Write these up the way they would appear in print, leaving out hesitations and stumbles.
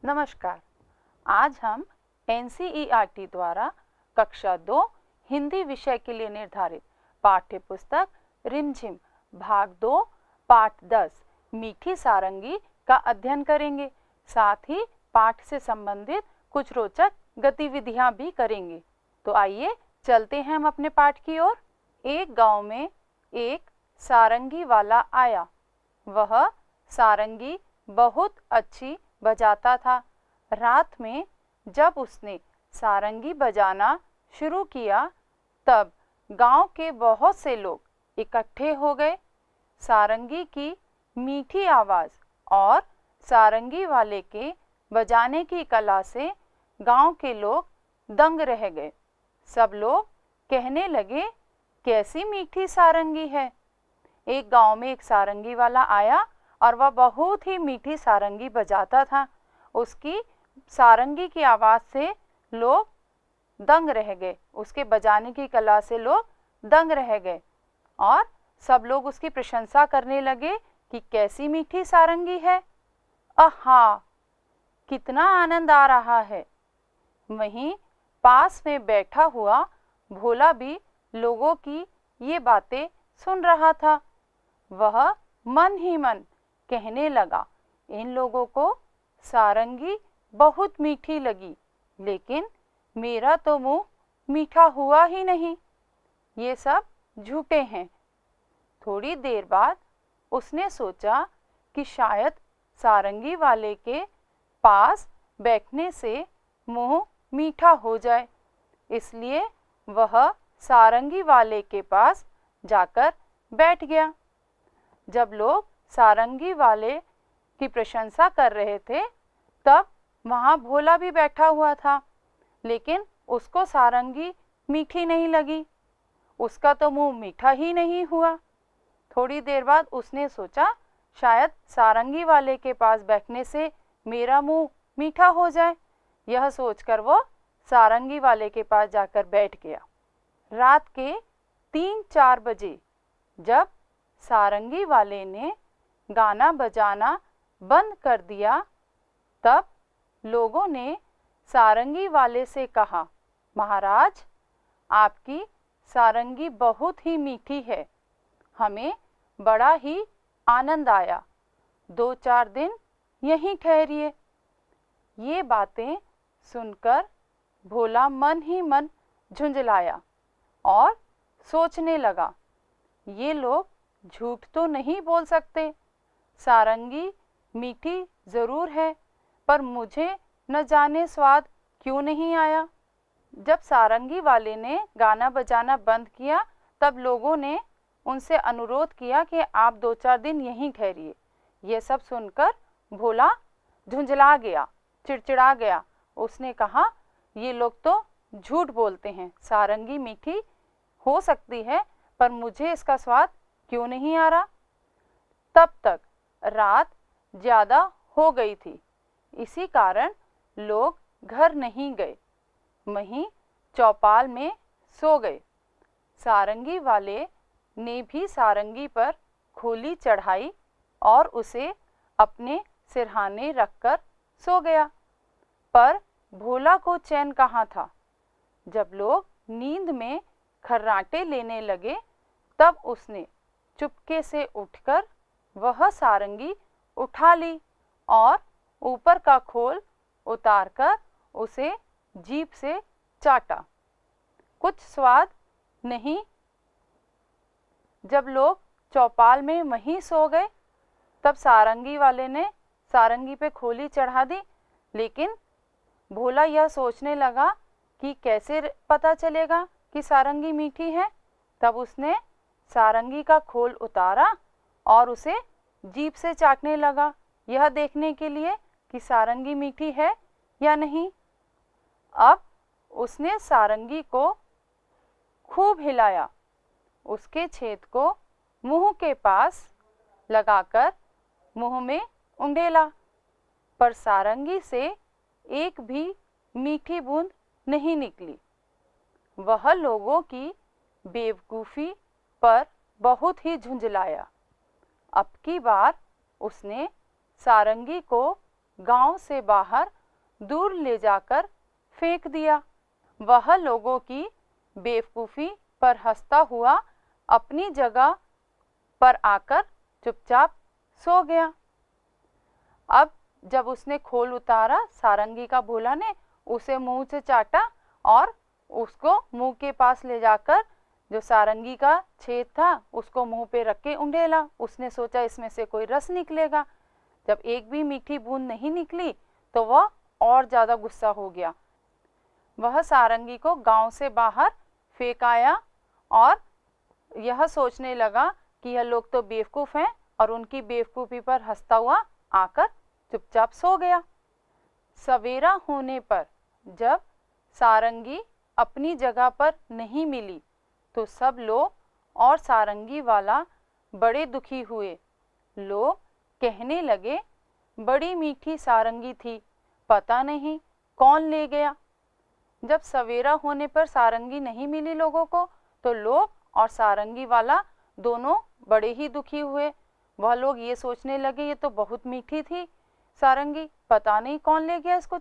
नमस्कार। आज हम एनसीईआरटी द्वारा कक्षा 2 हिंदी विषय के लिए निर्धारित पाठ्य पुस्तक रिमझिम भाग 2 पाठ 10 मीठी सारंगी का अध्ययन करेंगे। साथ ही पाठ से संबंधित कुछ रोचक गतिविधियां भी करेंगे। तो आइए चलते हैं हम अपने पाठ की ओर। एक गांव में एक सारंगी वाला आया। वह सारंगी बहुत अच्छी बजाता था। रात में जब उसने सारंगी बजाना शुरू किया तब गांव के बहुत से लोग इकट्ठे हो गए। सारंगी की मीठी आवाज़ और सारंगी वाले के बजाने की कला से गांव के लोग दंग रह गए। सब लोग कहने लगे, कैसी मीठी सारंगी है। एक गांव में एक सारंगी वाला आया और वह बहुत ही मीठी सारंगी बजाता था। उसकी सारंगी की आवाज़ से लोग दंग रह गए। उसके बजाने की कला से लोग दंग रह गए और सब लोग उसकी प्रशंसा करने लगे कि कैसी मीठी सारंगी है। आहा, कितना आनंद आ रहा है। वहीं पास में बैठा हुआ भोला भी लोगों की ये बातें सुन रहा था। वह मन ही मन कहने लगा, इन लोगों को सारंगी बहुत मीठी लगी, लेकिन मेरा तो मुंह मीठा हुआ ही नहीं। ये सब झूठे हैं। थोड़ी देर बाद उसने सोचा कि शायद सारंगी वाले के पास बैठने से मुंह मीठा हो जाए। इसलिए वह सारंगी वाले के पास जाकर बैठ गया। जब लोग सारंगी वाले की प्रशंसा कर रहे थे तब वहाँ भोला भी बैठा हुआ था, लेकिन उसको सारंगी मीठी नहीं लगी। उसका तो मुंह मीठा ही नहीं हुआ। थोड़ी देर बाद उसने सोचा शायद सारंगी वाले के पास बैठने से मेरा मुंह मीठा हो जाए। यह सोचकर वो सारंगी वाले के पास जाकर बैठ गया। रात के 3-4 बजे जब सारंगी वाले ने गाना बजाना बंद कर दिया तब लोगों ने सारंगी वाले से कहा, महाराज, आपकी सारंगी बहुत ही मीठी है। हमें बड़ा ही आनंद आया। 2-4 दिन यहीं ठहरिए। ये बातें सुनकर भोला मन ही मन झुंझलाया और सोचने लगा, ये लोग झूठ तो नहीं बोल सकते। सारंगी मीठी ज़रूर है, पर मुझे न जाने स्वाद क्यों नहीं आया। जब सारंगी वाले ने गाना बजाना बंद किया तब लोगों ने उनसे अनुरोध किया कि आप 2-4 दिन यहीं ठहरिए। यह सब सुनकर भोला झुंझला गया, चिड़चिड़ा गया। उसने कहा, ये लोग तो झूठ बोलते हैं। सारंगी मीठी हो सकती है, पर मुझे इसका स्वाद क्यों नहीं आ रहा। तब तक रात ज़्यादा हो गई थी। इसी कारण लोग घर नहीं गए, वहीं चौपाल में सो गए। सारंगी वाले ने भी सारंगी पर खोली चढ़ाई और उसे अपने सिरहाने रखकर सो गया। पर भोला को चैन कहाँ था। जब लोग नींद में खर्राटे लेने लगे तब उसने चुपके से उठकर वह सारंगी उठा ली और ऊपर का खोल उतारकर उसे जीभ से चाटा। कुछ स्वाद नहीं। जब लोग चौपाल में वहीं सो गए तब सारंगी वाले ने सारंगी पे खोली चढ़ा दी, लेकिन भोला यह सोचने लगा कि कैसे पता चलेगा कि सारंगी मीठी है। तब उसने सारंगी का खोल उतारा और उसे जीभ से चाटने लगा, यह देखने के लिए कि सारंगी मीठी है या नहीं। अब उसने सारंगी को खूब हिलाया, उसके छेद को मुंह के पास लगाकर मुंह में उंडेला, पर सारंगी से एक भी मीठी बूंद नहीं निकली। वह लोगों की बेवकूफ़ी पर बहुत ही झुंझलाया। अब की बार उसने सारंगी को गांव से बाहर दूर ले जाकर फेंक दिया। वह लोगों की बेवकूफ़ी पर हंसता हुआ अपनी जगह पर आकर चुपचाप सो गया। अब जब उसने खोल उतारा, सारंगी का भोला ने उसे मुंह से चाटा और उसको मुंह के पास ले जाकर जो सारंगी का छेद था उसको मुंह पे रख के उंडेला। उसने सोचा इसमें से कोई रस निकलेगा। जब एक भी मीठी बूंद नहीं निकली तो वह और ज़्यादा गुस्सा हो गया। वह सारंगी को गांव से बाहर फेंक आया और यह सोचने लगा कि यह लोग तो बेवकूफ़ हैं और उनकी बेवकूफ़ी पर हंसता हुआ आकर चुपचाप सो गया। सवेरा होने पर जब सारंगी अपनी जगह पर नहीं मिली तो सब लोग और सारंगी वाला बड़े दुखी हुए। लोग कहने लगे, बड़ी मीठी सारंगी थी, पता नहीं कौन ले गया। जब सवेरा होने पर सारंगी नहीं मिली लोगों को तो लोग और सारंगी वाला दोनों बड़े ही दुखी हुए। वह लोग ये सोचने लगे ये तो बहुत मीठी थी सारंगी, पता नहीं कौन ले गया इसको।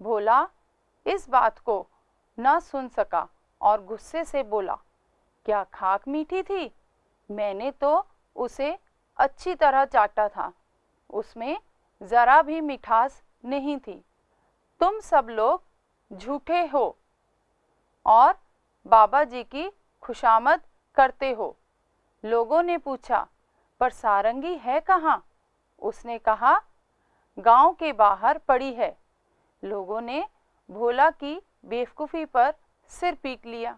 भोला इस बात को न सुन सका और गुस्से से बोला, क्या खाक मीठी थी? मैंने तो उसे अच्छी तरह चाटा था, उसमें ज़रा भी मिठास नहीं थी। तुम सब लोग झूठे हो और बाबा जी की खुशामद करते हो। लोगों ने पूछा, पर सारंगी है कहाँ? उसने कहा, गांव के बाहर पड़ी है। लोगों ने भोला की बेवकूफ़ी पर सिर पीट लिया।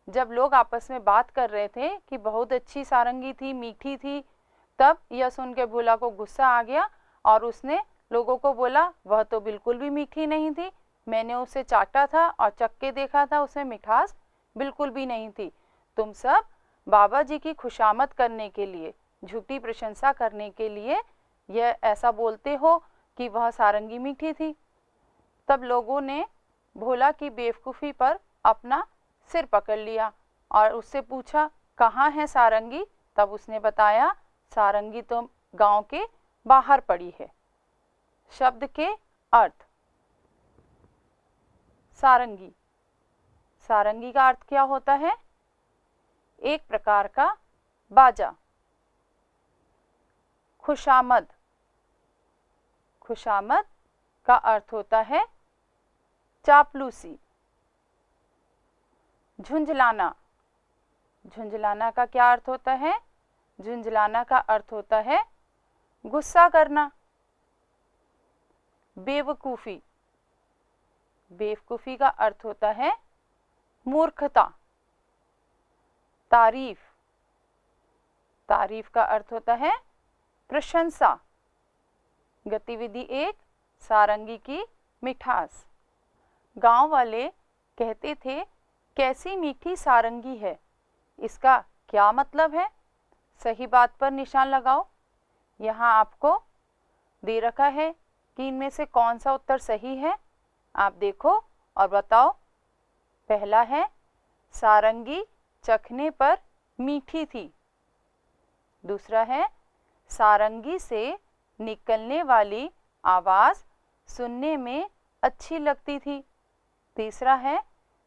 जब लोग आपस में बात कर रहे थे कि बहुत अच्छी सारंगी थी, मीठी थी, तब यह सुन के भोला को गुस्सा आ गया और उसने लोगों को बोला, वह तो बिल्कुल भी मीठी नहीं थी, मैंने उसे चाटा था और चख के देखा था, उसमें मिठास बिल्कुल भी नहीं थी। तुम सब बाबा जी की खुशामद करने के लिए, झूठी प्रशंसा करने के लिए यह ऐसा बोलते हो कि वह सारंगी मीठी थी। तब लोगों ने भोला की बेवकूफ़ी पर अपना सिर पकड़ लिया और उससे पूछा, कहाँ है सारंगी? तब उसने बताया, सारंगी तो गांव के बाहर पड़ी है। शब्द के अर्थ। सारंगी, सारंगी का अर्थ क्या होता है? एक प्रकार का बाजा। खुशामद, खुशामद का अर्थ होता है चापलूसी। झुंझलाना, झुंझलाना का क्या अर्थ होता है? झुंझलाना का अर्थ होता है गुस्सा करना। बेवकूफ़ी, बेवकूफ़ी का अर्थ होता है मूर्खता। तारीफ, तारीफ का अर्थ होता है प्रशंसा। गतिविधि 1, सारंगी की मिठास। गांव वाले कहते थे, कैसी मीठी सारंगी है, इसका क्या मतलब है? सही बात पर निशान लगाओ। यहाँ आपको दे रखा है कि इनमें से कौन सा उत्तर सही है। आप देखो और बताओ। पहला है, सारंगी चखने पर मीठी थी। दूसरा है, सारंगी से निकलने वाली आवाज़ सुनने में अच्छी लगती थी। तीसरा है,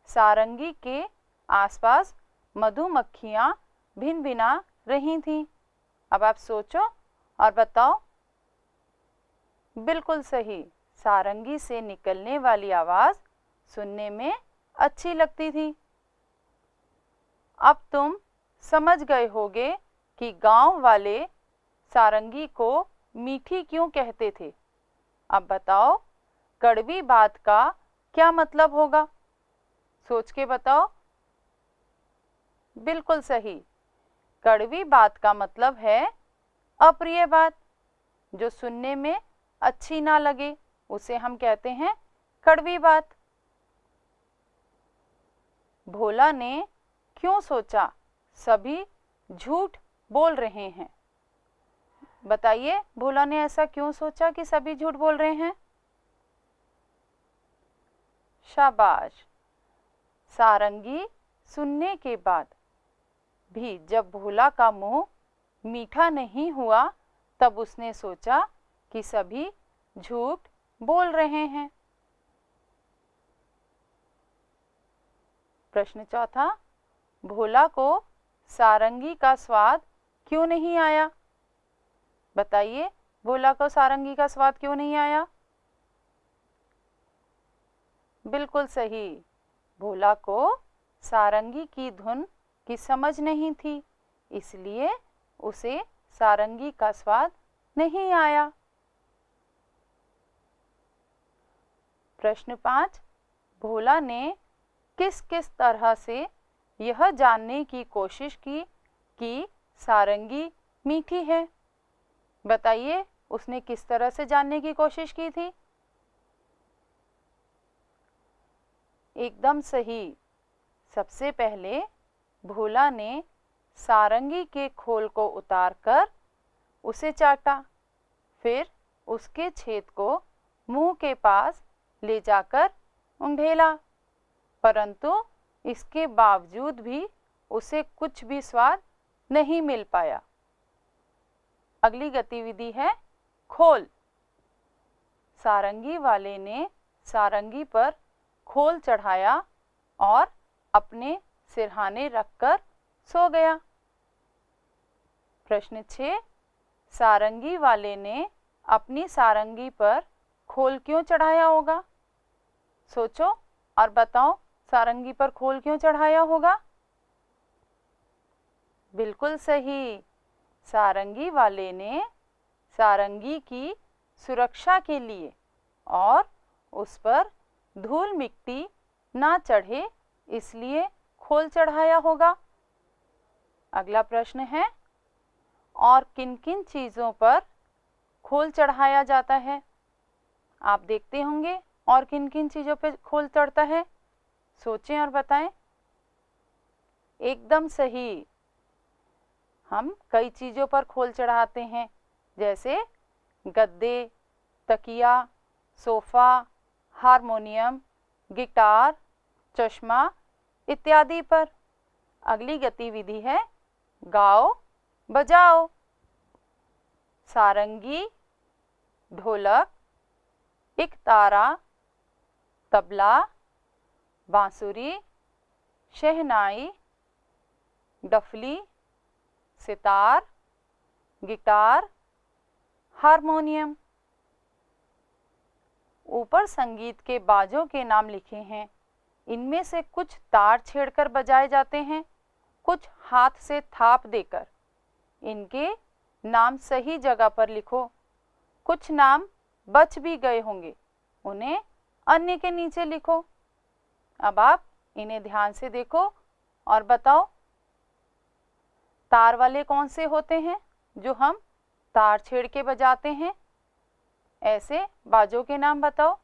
सारंगी के आसपास मधुमक्खियाँ भिनभिना रही थीं। अब आप सोचो और बताओ। बिल्कुल सही, सारंगी से निकलने वाली आवाज़ सुनने में अच्छी लगती थी। अब तुम समझ गए होगे कि गांव वाले सारंगी को मीठी क्यों कहते थे। अब बताओ, कड़वी बात का क्या मतलब होगा? सोच के बताओ। बिल्कुल सही, कड़वी बात का मतलब है अप्रिय बात। जो सुनने में अच्छी ना लगे उसे हम कहते हैं कड़वी बात। भोला ने क्यों सोचा सभी झूठ बोल रहे हैं? बताइए, भोला ने ऐसा क्यों सोचा कि सभी झूठ बोल रहे हैं? शाबाश। सारंगी सुनने के बाद भी जब भोला का मुंह मीठा नहीं हुआ तब उसने सोचा कि सभी झूठ बोल रहे हैं। प्रश्न चौथा, भोला को सारंगी का स्वाद क्यों नहीं आया? बताइए, भोला को सारंगी का स्वाद क्यों नहीं आया? बिल्कुल सही, भोला को सारंगी की धुन की समझ नहीं थी, इसलिए उसे सारंगी का स्वाद नहीं आया। प्रश्न 5, भोला ने किस किस तरह से यह जानने की कोशिश की कि सारंगी मीठी है? बताइए, उसने किस तरह से जानने की कोशिश की थी? एकदम सही, सबसे पहले भोला ने सारंगी के खोल को उतारकर उसे चाटा, फिर उसके छेद को मुंह के पास ले जाकर उंडेला, परंतु इसके बावजूद भी उसे कुछ भी स्वाद नहीं मिल पाया। अगली गतिविधि है खोल। सारंगी वाले ने सारंगी पर खोल चढ़ाया और अपने सिरहाने रखकर सो गया। प्रश्न 6, सारंगी वाले ने अपनी सारंगी पर खोल क्यों चढ़ाया होगा? सोचो और बताओ, सारंगी पर खोल क्यों चढ़ाया होगा? बिल्कुल सही, सारंगी वाले ने सारंगी की सुरक्षा के लिए और उस पर धूल मिट्टी ना चढ़े इसलिए खोल चढ़ाया होगा। अगला प्रश्न है, और किन किन चीज़ों पर खोल चढ़ाया जाता है? आप देखते होंगे और किन किन चीज़ों पर खोल चढ़ता है, सोचें और बताएं। एकदम सही, हम कई चीज़ों पर खोल चढ़ाते हैं, जैसे गद्दे, तकिया, सोफ़ा, हारमोनियम, गिटार, चश्मा इत्यादि पर। अगली गतिविधि है गाओ बजाओ। सारंगी, ढोलक, इकतारा, तबला, बांसुरी, शहनाई, डफली, सितार, गिटार, हारमोनियम। ऊपर संगीत के बाजों के नाम लिखे हैं, इनमें से कुछ तार छेड़कर बजाए जाते हैं, कुछ हाथ से थाप देकर। इनके नाम सही जगह पर लिखो। कुछ नाम बच भी गए होंगे, उन्हें अन्य के नीचे लिखो। अब आप इन्हें ध्यान से देखो और बताओ, तार वाले कौन से होते हैं जो हम तार छेड़ के बजाते हैं? ऐसे बाजों के नाम बताओ।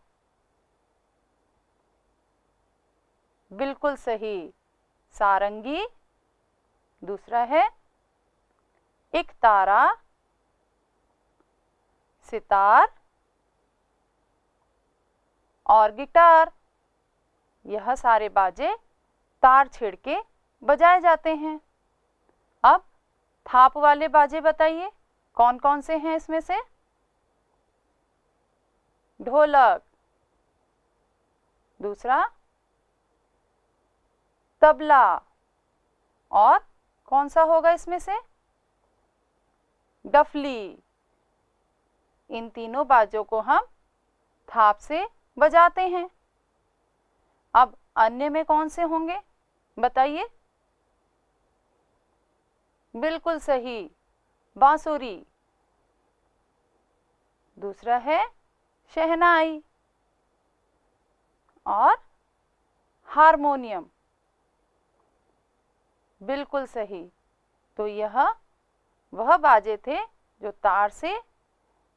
बिल्कुल सही, सारंगी, दूसरा है इकतारा, सितार और गिटार। यह सारे बाजे तार छेड़ के बजाए जाते हैं। अब थाप वाले बाजे बताइए, कौन कौन से हैं इसमें से? ढोलक, दूसरा तबला, और कौन सा होगा इसमें से? डफली। इन तीनों बाजों को हम थाप से बजाते हैं। अब अन्य में कौन से होंगे बताइए? बिल्कुल सही, बांसुरी, दूसरा है शहनाई और हारमोनियम। बिल्कुल सही, तो यह वह बाजे थे जो तार से,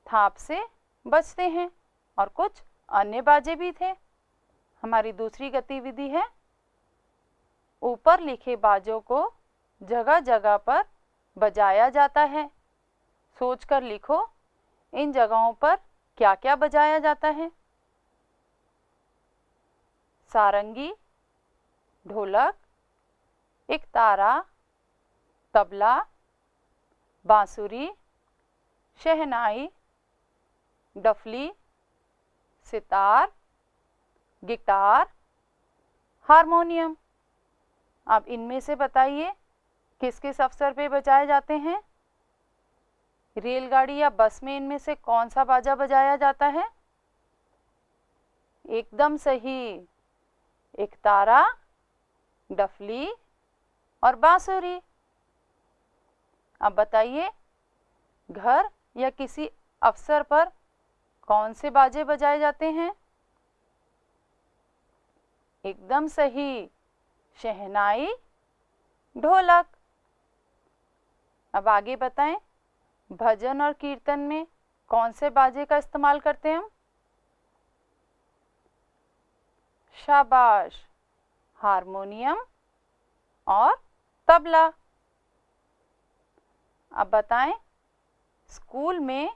थाप से बजते हैं, और कुछ अन्य बाजे भी थे। हमारी दूसरी गतिविधि है, ऊपर लिखे बाजों को जगह जगह पर बजाया जाता है। सोचकर लिखो, इन जगहों पर क्या क्या बजाया जाता है? सारंगी, ढोलक, इकतारा, तबला, बांसुरी, शहनाई, डफली सितार, गिटार, हारमोनियम। अब इनमें से बताइए किस किस अवसर पे बजाए जाते हैं? रेलगाड़ी या बस में इनमें से कौन सा बाजा बजाया जाता है? एकदम सही, एकतारा, डफली और बांसुरी। अब बताइए घर या किसी अवसर पर कौन से बाजे बजाए जाते हैं? एकदम सही, शहनाई, ढोलक। अब आगे बताएं, भजन और कीर्तन में कौन से बाजे का इस्तेमाल करते हैं हम? शाबाश, हारमोनियम और तबला। अब बताएं, स्कूल में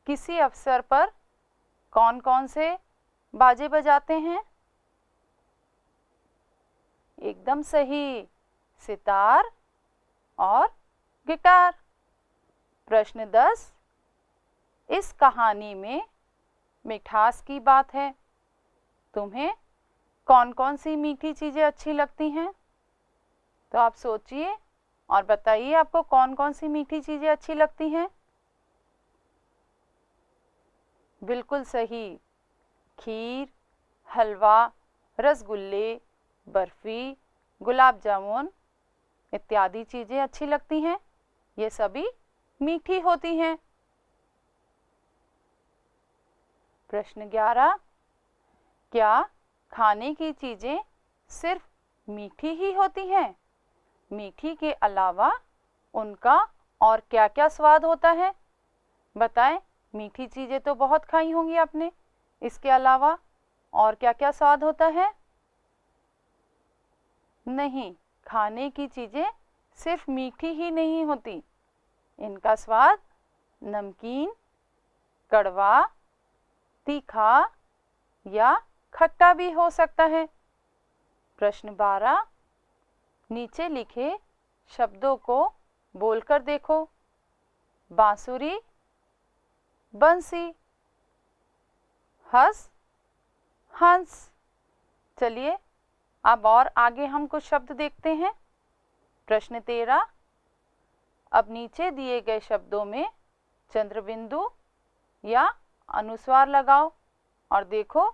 किसी अवसर पर कौन कौन से बाजे बजाते हैं? एकदम सही, सितार और गिटार। प्रश्न 10, इस कहानी में मिठास की बात है। तुम्हें कौन कौन सी मीठी चीज़ें अच्छी लगती हैं? तो आप सोचिए और बताइए आपको कौन कौन सी मीठी चीज़ें अच्छी लगती हैं? बिल्कुल सही, खीर, हलवा, रसगुल्ले, बर्फ़ी, गुलाब जामुन इत्यादि चीज़ें अच्छी लगती हैं। ये सभी मीठी होती हैं। प्रश्न 11, क्या खाने की चीज़ें सिर्फ मीठी ही होती हैं? मीठी के अलावा उनका और क्या क्या स्वाद होता है? बताएं, मीठी चीज़ें तो बहुत खाई होंगी आपने, इसके अलावा और क्या क्या स्वाद होता है? नहीं, खाने की चीज़ें सिर्फ मीठी ही नहीं होती, इनका स्वाद नमकीन, कड़वा, तीखा या खट्टा भी हो सकता है। प्रश्न 12, नीचे लिखे शब्दों को बोलकर देखो। बांसुरी, बंसी, हंस, हंस। चलिए अब और आगे हम कुछ शब्द देखते हैं। प्रश्न 13, अब नीचे दिए गए शब्दों में चंद्रबिंदु या अनुस्वार लगाओ और देखो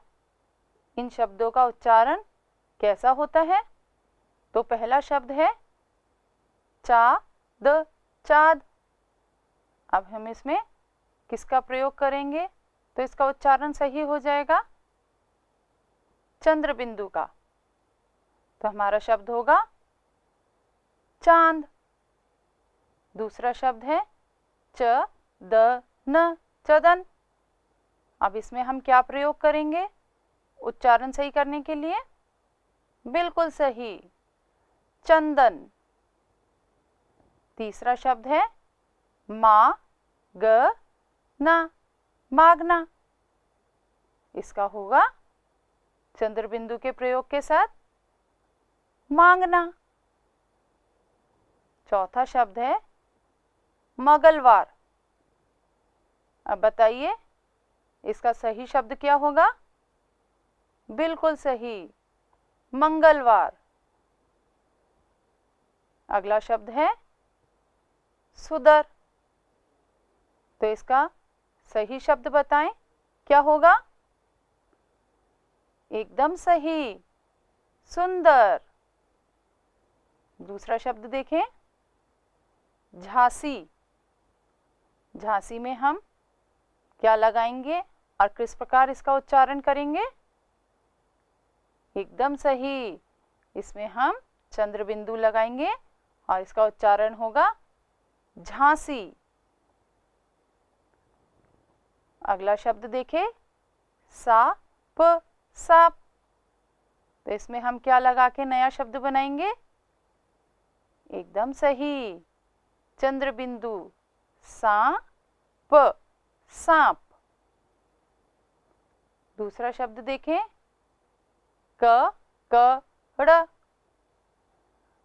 इन शब्दों का उच्चारण कैसा होता है। तो पहला शब्द है चाँद, चाँद। अब हम इसमें किसका प्रयोग करेंगे तो इसका उच्चारण सही हो जाएगा? चंद्रबिंदु का। तो हमारा शब्द होगा चांद। दूसरा शब्द है चदन, चदन। अब इसमें हम क्या प्रयोग करेंगे उच्चारण सही करने के लिए? बिल्कुल सही, चंदन। तीसरा शब्द है मागना, मागना। इसका होगा चंद्रबिंदु के प्रयोग के साथ मांगना। चौथा शब्द है मंगलवार। अब बताइए इसका सही शब्द क्या होगा? बिल्कुल सही, मंगलवार। अगला शब्द है सुदर। तो इसका सही शब्द बताएं, क्या होगा? एकदम सही, सुंदर। दूसरा शब्द देखें, झांसी। झांसी में हम क्या लगाएंगे और किस प्रकार इसका उच्चारण करेंगे? एकदम सही, इसमें हम चंद्रबिंदु लगाएंगे और इसका उच्चारण होगा झांसी। अगला शब्द देखें, साप, साप। तो इसमें हम क्या लगा के नया शब्द बनाएंगे? एकदम सही, चंद्रबिंदु, सांप, सांप। दूसरा शब्द देखें, कड़।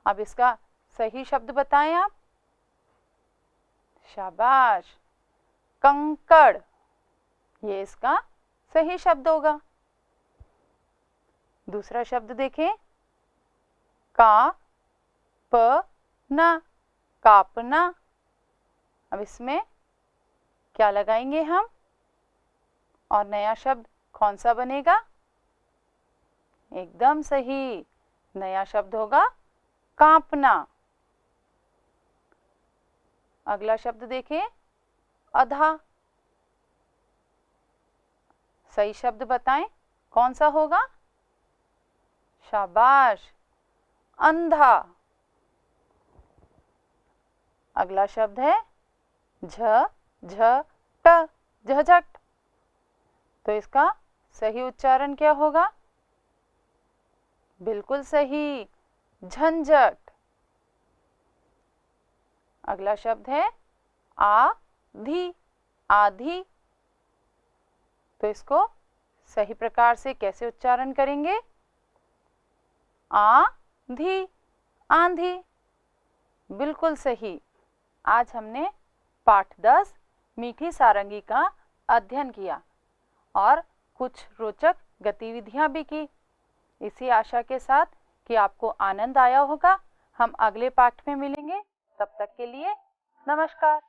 अब इसका सही शब्द बताएं आप। शाबाश, कंकड़। ये इसका सही शब्द होगा। दूसरा शब्द देखें, का प ना, कापना। अब इसमें क्या लगाएंगे हम और नया शब्द कौन सा बनेगा? एकदम सही, नया शब्द होगा कांपना। अगला शब्द देखें, अधा। सही शब्द बताएं, कौन सा होगा? शाबाश, अंधा। अगला शब्द है झ झट। तो इसका सही उच्चारण क्या होगा? बिल्कुल सही, झंझट। अगला शब्द है आधी, आधी। तो इसको सही प्रकार से कैसे उच्चारण करेंगे? आंधी, आंधी। बिल्कुल सही। आज हमने पाठ 10 मीठी सारंगी का अध्ययन किया और कुछ रोचक गतिविधियां भी की। इसी आशा के साथ कि आपको आनंद आया होगा। हम अगले पाठ में मिलेंगे। तब तक के लिए नमस्कार।